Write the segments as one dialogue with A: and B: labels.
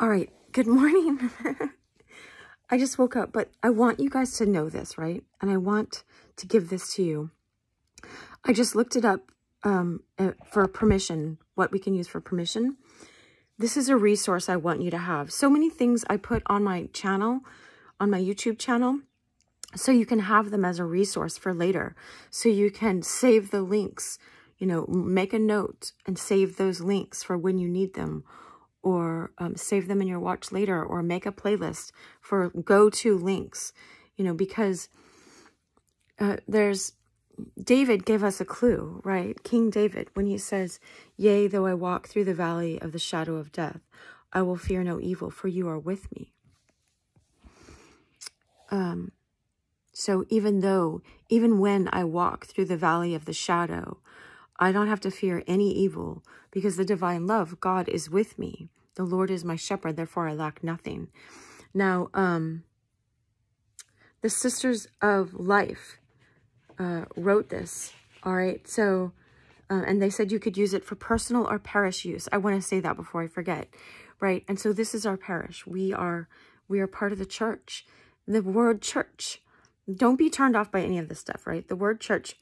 A: All right, good morning. I just woke up, but I want you guys to know this, right? And I want to give this to you. I just looked it up for permission, what we can use for permission. This is a resource I want you to have. So many things I put on my channel, on my YouTube channel, so you can have them as a resource for later. So you can save the links, you know, make a note and save those links for when you need them, or save them in your watch later, or make a playlist for go-to links, you know, because David gave us a clue, right? King David, when he says, "Yea, though I walk through the valley of the shadow of death, I will fear no evil, for you are with me." So even when I walk through the valley of the shadow, I don't have to fear any evil, because the divine love, God, is with me. The Lord is my shepherd, therefore I lack nothing. Now, the Sisters of Life wrote this, all right? So, and they said you could use it for personal or parish use. I want to say that before I forget, right? And so this is our parish. We are part of the church. The word church, don't be turned off by any of this stuff, right? The word church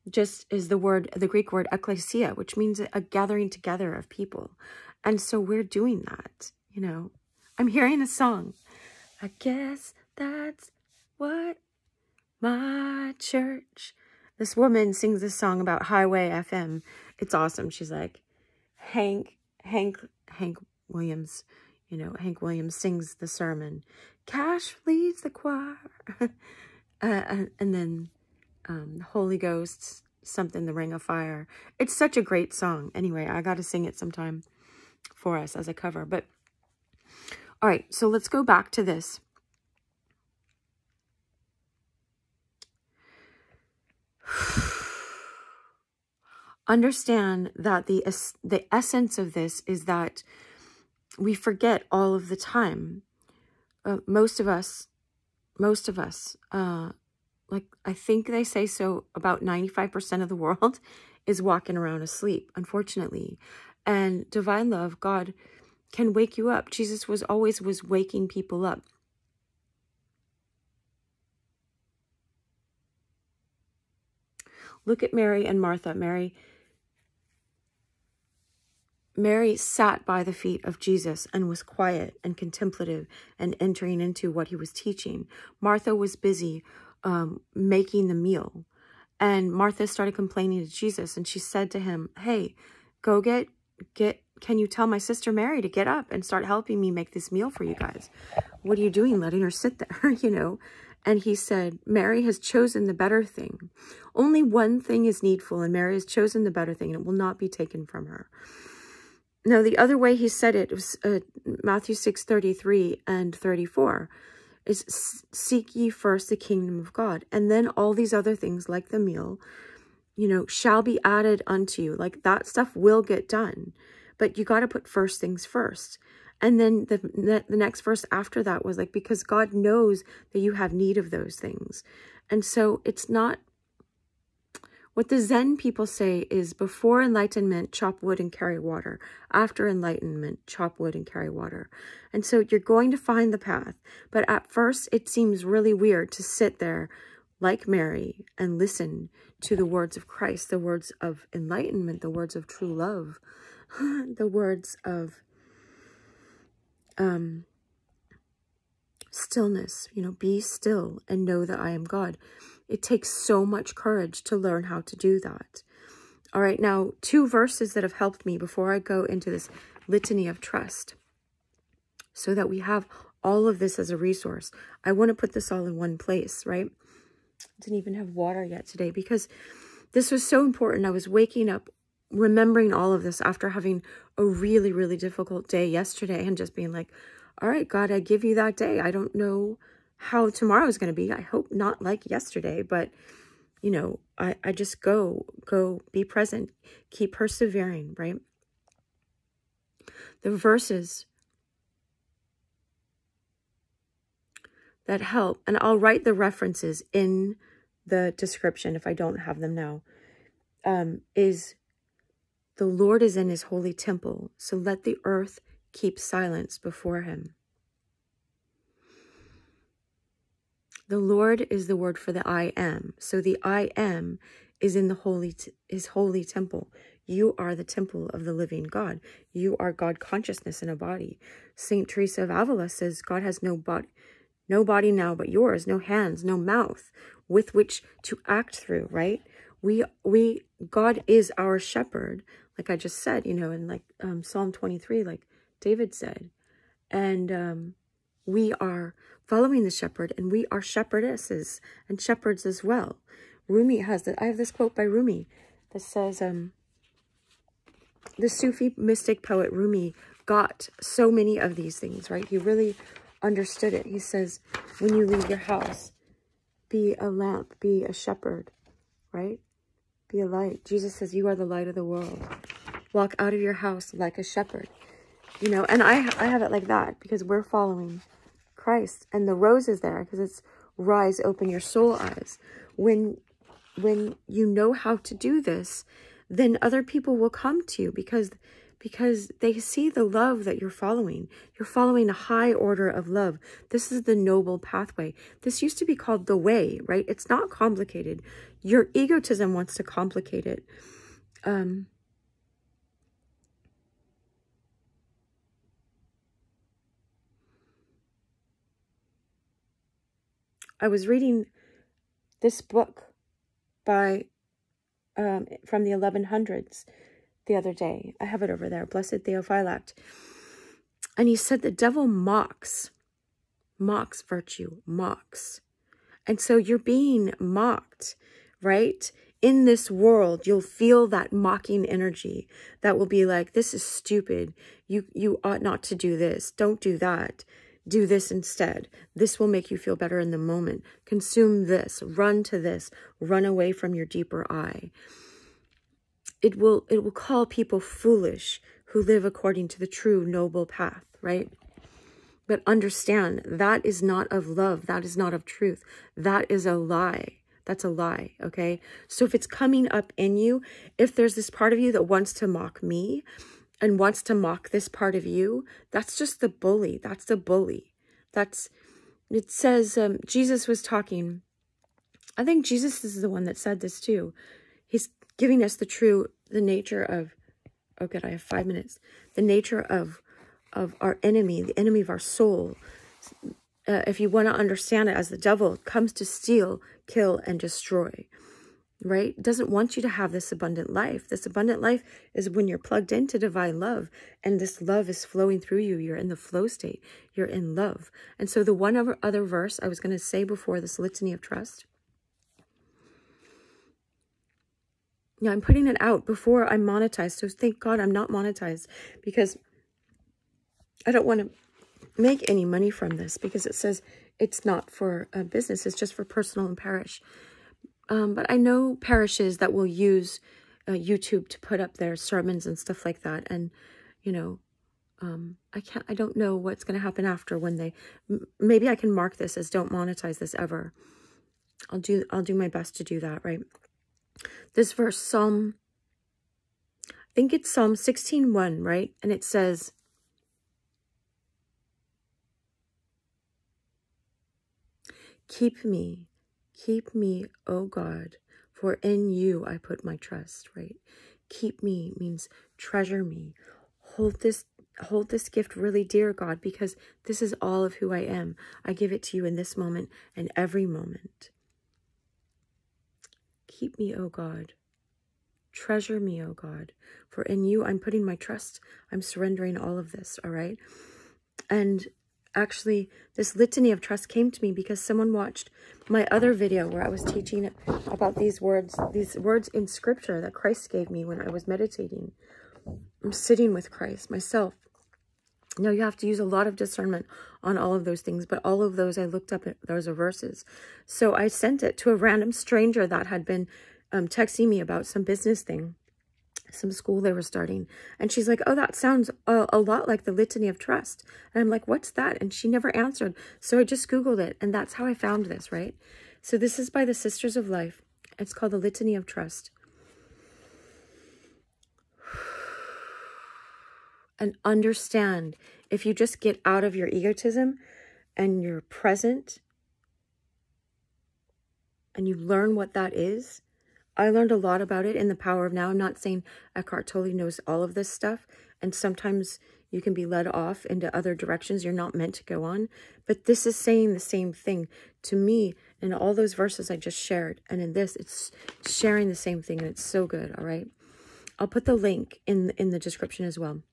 A: just is the Greek word ekklesia, which means a gathering together of people. And so we're doing that, you know. I'm hearing a song. I guess that's what my church. This woman sings this song about Highway FM. It's awesome. She's like, Hank Williams, you know, Hank Williams sings the sermon. Cash leads the choir. And then Holy Ghost, something, the Ring of Fire. It's such a great song. Anyway, I got to sing it sometime for us as a cover. But all right, so let's go back to this. Understand that the essence of this is that we forget all of the time. Most of us, like I think they say so, about 95% of the world is walking around asleep, unfortunately. And divine love, God, can wake you up. Jesus was always waking people up. Look at Mary and Martha. Mary sat by the feet of Jesus and was quiet and contemplative and entering into what he was teaching. Martha was busy making the meal. And Martha started complaining to Jesus, and she said to him, "Hey, go can you tell my sister Mary to get up and start helping me make this meal for you guys? What are you doing letting her sit there?" You know? And he said, "Mary has chosen the better thing. Only one thing is needful, and Mary has chosen the better thing, and it will not be taken from her." Now, the other way he said it was Matthew 6:33 and 34 is, "Seek ye first the kingdom of God, and then all these other things like the meal, you know, shall be added unto you." Like that stuff will get done, but you got to put first things first. And then the next verse after that was like, because God knows that you have need of those things. And so it's not, what the Zen people say is, before enlightenment, chop wood and carry water. After enlightenment, chop wood and carry water. And so you're going to find the path. But at first, it seems really weird to sit there like Mary and listen to the words of Christ, the words of enlightenment, the words of true love, the words of stillness. You know, be still and know that I am God. It takes so much courage to learn how to do that. All right, now 2 verses that have helped me before I go into this litany of trust, so that we have all of this as a resource. I want to put this all in one place, right? Didn't even have water yet today because this was so important. I was waking up remembering all of this after having a really, really difficult day yesterday, and just being like, all right, God, I give you that day. I don't know how tomorrow is going to be. I hope not like yesterday, but you know, I just go be present, keep persevering, right? The verses that help, and I'll write the references in the description if I don't have them now, is, "The Lord is in his holy temple, so let the earth keep silence before him. The Lord is the word for the I am. So the I am is in the his holy temple. You are the temple of the living God. You are God consciousness in a body. Saint Teresa of Avila says God has no body now but yours, no hands, no mouth with which to act through, right? God is our shepherd, like I just said, in like Psalm 23, like David said. And we are following the shepherd, and we are shepherdesses and shepherds as well. Rumi has that. I have this quote by Rumi that says, the Sufi mystic poet Rumi got so many of these things, right? He really understood it. He says, when you leave your house, be a lamp, be a shepherd, right? Be a light. Jesus says, you are the light of the world. Walk out of your house like a shepherd. And I have it like that because we're following Christ. And the rose is there because it's rise, open your soul eyes. When you know how to do this, then other people will come to you because they see the love that you're following. You're following a high order of love. This is the noble pathway. This used to be called the way, right? It's not complicated. Your egotism wants to complicate it. I was reading this book by from the 1100s the other day. I have it over there, Blessed Theophylact. And he said the devil mocks virtue, mocks. And so you're being mocked, right? In this world, you'll feel that mocking energy that will be like, this is stupid. You ought not to do this. Don't do that. Do this instead. This will make you feel better in the moment. Consume this. Run to this. Run away from your deeper I. It will call people foolish who live according to the true noble path, right? But understand, that is not of love. That is not of truth. That is a lie. That's a lie, okay? So if it's coming up in you, if there's this part of you that wants to mock me and wants to mock this part of you, that's just the bully. That's the bully. It says, Jesus was talking. I think Jesus is the one that said this too. He's giving us the nature of, oh good, I have 5 minutes. The nature of our enemy, the enemy of our soul. If you want to understand it as the devil, it comes to steal, kill, and destroy, right? It doesn't want you to have this abundant life. This abundant life is when you're plugged into divine love, and this love is flowing through you. You're in the flow state. You're in love. And so the one other verse I was going to say before this Litany of Trust, yeah, I'm putting it out before I'm monetized. So thank God I'm not monetized, because I don't want to make any money from this, because it says it's not for a business. It's just for personal and parish. But I know parishes that will use YouTube to put up their sermons and stuff like that. And, I don't know what's going to happen after when they, maybe I can mark this as don't monetize this ever. I'll do my best to do that, right? This verse, I think it's Psalm 16:1, right? And it says, Keep me, O God, for in you I put my trust, right? Keep me means treasure me. Hold this gift really dear, God, because this is all of who I am. I give it to you in this moment and every moment. Keep me, O God. Treasure me, O God, for in you I'm putting my trust. I'm surrendering all of this, all right? And actually, this Litany of Trust came to me because someone watched my other video where I was teaching about these words in Scripture that Christ gave me when I was meditating. I'm sitting with Christ myself. Now, you have to use a lot of discernment on all of those things, but all of those I looked up at, those are verses. So I sent it to a random stranger that had been texting me about some business thing, some school they were starting. And she's like, oh, that sounds a lot like the Litany of Trust. And I'm like, what's that? And she never answered. So I just Googled it, and that's how I found this, right? So this is by the Sisters of Life. It's called the Litany of Trust. and understand. If you just get out of your egotism and you're present and you learn what that is. I learned a lot about it in The Power of Now. I'm not saying Eckhart Tolle knows all of this stuff, and sometimes you can be led off into other directions you're not meant to go on, but this is saying the same thing to me in all those verses I just shared, and in this, it's sharing the same thing, and it's so good, all right? I'll put the link in the description as well.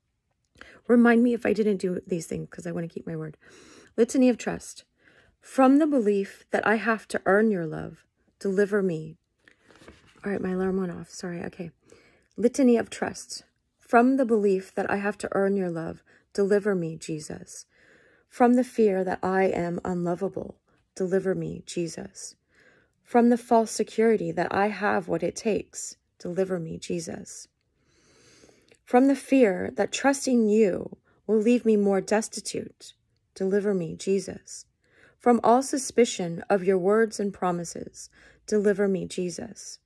A: Remind me if I didn't do these things, because I want to keep my word. Litany of Trust. From the belief that I have to earn your love, deliver me. All right, my alarm went off. Sorry, okay. Litany of Trust. From the belief that I have to earn your love, deliver me, Jesus. From the fear that I am unlovable, deliver me, Jesus. From the false security that I have what it takes, deliver me, Jesus. From the fear that trusting you will leave me more destitute, deliver me, Jesus. From all suspicion of your words and promises, deliver me, Jesus.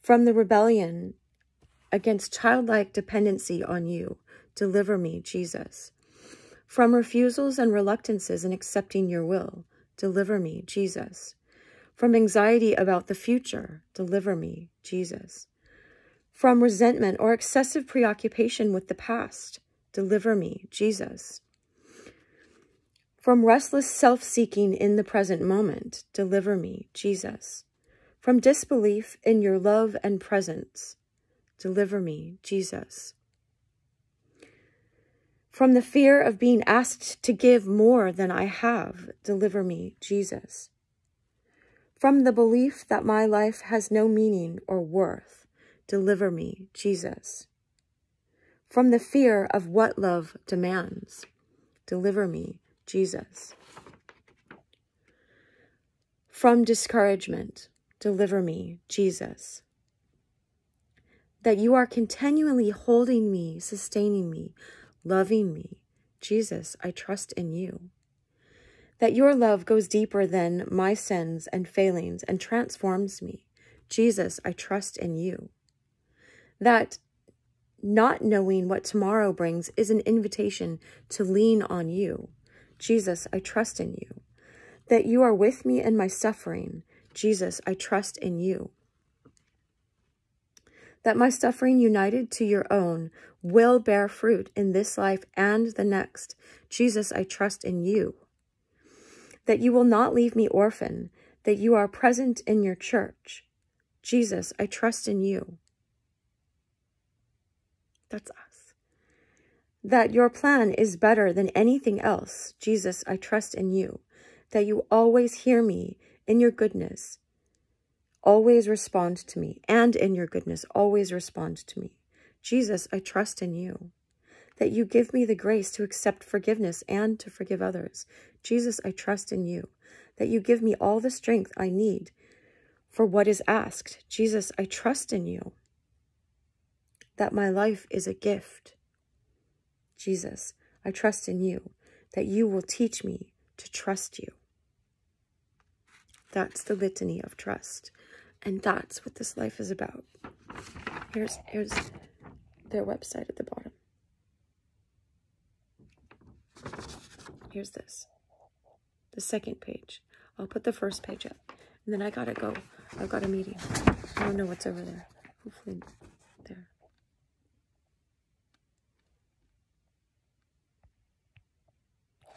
A: From the rebellion against childlike dependency on you, deliver me, Jesus. From refusals and reluctances in accepting your will, deliver me, Jesus. From anxiety about the future, deliver me, Jesus. From resentment or excessive preoccupation with the past, deliver me, Jesus. From restless self-seeking in the present moment, deliver me, Jesus. From disbelief in your love and presence, deliver me, Jesus. From the fear of being asked to give more than I have, deliver me, Jesus. From the belief that my life has no meaning or worth, deliver me, Jesus. From the fear of what love demands, deliver me, Jesus. From discouragement, deliver me, Jesus. That you are continually holding me, sustaining me, loving me. Jesus, I trust in you. That your love goes deeper than my sins and failings and transforms me. Jesus, I trust in you. That not knowing what tomorrow brings is an invitation to lean on you. Jesus, I trust in you. That you are with me in my suffering. Jesus, I trust in you. That my suffering united to your own will bear fruit in this life and the next. Jesus, I trust in you. That you will not leave me orphan, that you are present in your church. Jesus, I trust in you. That's us. That your plan is better than anything else. Jesus, I trust in you. That you always hear me in your goodness. Always respond to me, and in your goodness, always respond to me. Jesus, I trust in you. That you give me the grace to accept forgiveness and to forgive others. Jesus, I trust in you. That you give me all the strength I need for what is asked. Jesus, I trust in you. That my life is a gift. Jesus, I trust in you. That you will teach me to trust you. That's the litany of trust. And that's what this life is about. Here's their website at the bottom. Here's this. The second page. I'll put the first page up. And then I gotta go. I've got a meeting. I don't know what's over there. Hopefully there.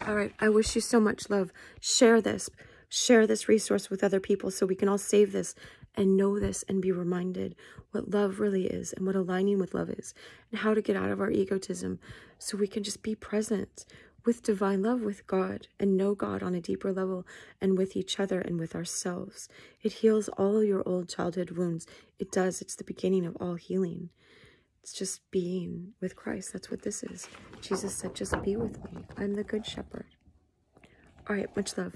A: All right. I wish you so much love. Share this. Share this resource with other people so we can all save this and know this and be reminded what love really is and what aligning with love is and how to get out of our egotism so we can just be present with divine love with God and know God on a deeper level and with each other and with ourselves. It heals all your old childhood wounds. It does. It's the beginning of all healing. It's just being with Christ. That's what this is. Jesus said, just be with me. I'm the good shepherd. All right. Much love.